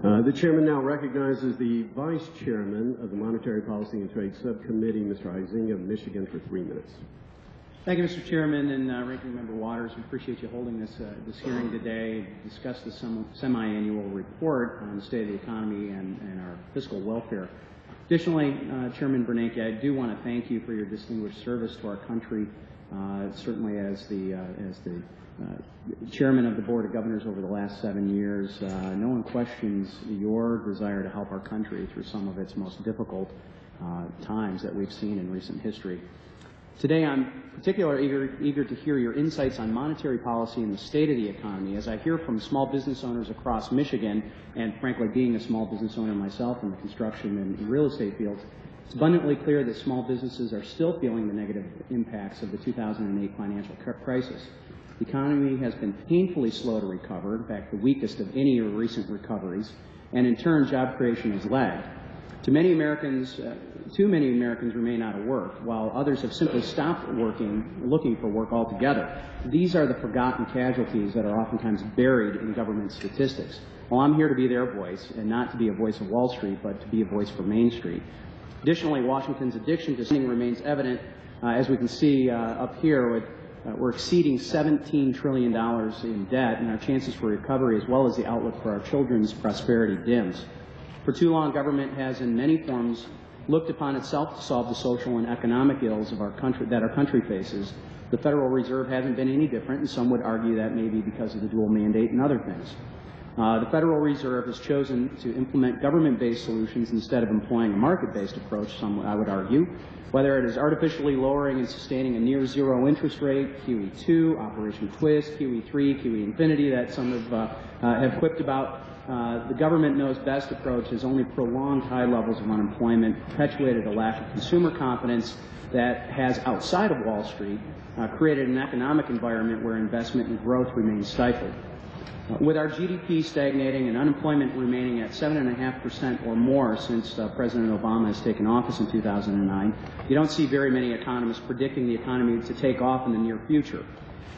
The chairman now recognizes the vice chairman of the Monetary Policy and Trade Subcommittee, Mr. Huizenga of Michigan, for 3 minutes. Thank you, Mr. Chairman and Ranking Member Waters. We appreciate you holding this hearing today to discuss the semi-annual report on the state of the economy and our fiscal welfare. Additionally, Chairman Bernanke, I do want to thank you for your distinguished service to our country, certainly as the chairman of the Board of Governors over the last 7 years. No one questions your desire to help our country through some of its most difficult times that we've seen in recent history. Today, I'm particularly eager to hear your insights on monetary policy and the state of the economy, as I hear from small business owners across Michigan, and frankly, being a small business owner myself in the construction and real estate fields, it's abundantly clear that small businesses are still feeling the negative impacts of the 2008 financial crisis. The economy has been painfully slow to recover, in fact, the weakest of any recent recoveries, and in turn, job creation has lagged. Too many Americans remain out of work, while others have simply stopped looking for work altogether. These are the forgotten casualties that are oftentimes buried in government statistics. Well, I'm here to be their voice, and not to be a voice of Wall Street, but to be a voice for Main Street. Additionally, Washington's addiction to spending remains evident, as we can see up here. We're exceeding $17 trillion in debt, and our chances for recovery, as well as the outlook for our children's prosperity, dims. For too long, government has, in many forms, looked upon itself to solve the social and economic ills of our country faces. The Federal Reserve hasn't been any different, and some would argue that maybe because of the dual mandate and other things. The Federal Reserve has chosen to implement government-based solutions instead of employing a market-based approach, I would argue, whether it is artificially lowering and sustaining a near-zero interest rate, QE2, Operation Twist, QE3, QE Infinity, that some have quipped about. The government knows best approach has only prolonged high levels of unemployment, perpetuated a lack of consumer confidence that has, outside of Wall Street, created an economic environment where investment and growth remain stifled. With our GDP stagnating and unemployment remaining at 7.5% or more since President Obama has taken office in 2009, you don't see very many economists predicting the economy to take off in the near future.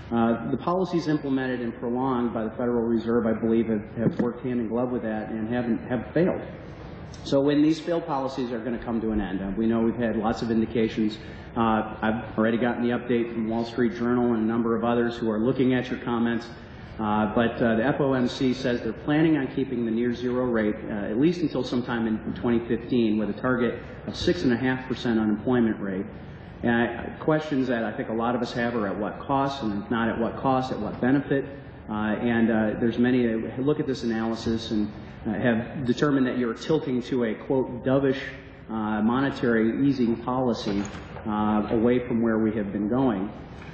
The policies implemented and prolonged by the Federal Reserve, I believe, have worked hand in glove with that and have failed. So when these failed policies are going to come to an end, we know we've had lots of indications. I've already gotten the update from Wall Street Journal and a number of others who are looking at your comments. But the FOMC says they're planning on keeping the near-zero rate at least until sometime in 2015, with a target of 6.5% unemployment rate. Questions that I think a lot of us have are at what cost, and if not at what cost, at what benefit. There's many that look at this analysis and have determined that you're tilting to a, quote, dovish monetary easing policy away from where we have been going.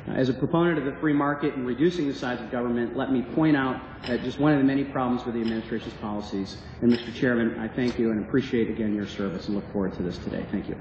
As a proponent of the free market and reducing the size of government, let me point out that just one of the many problems with the administration's policies. And Mr. Chairman, I thank you and appreciate again your service and look forward to this today. Thank you.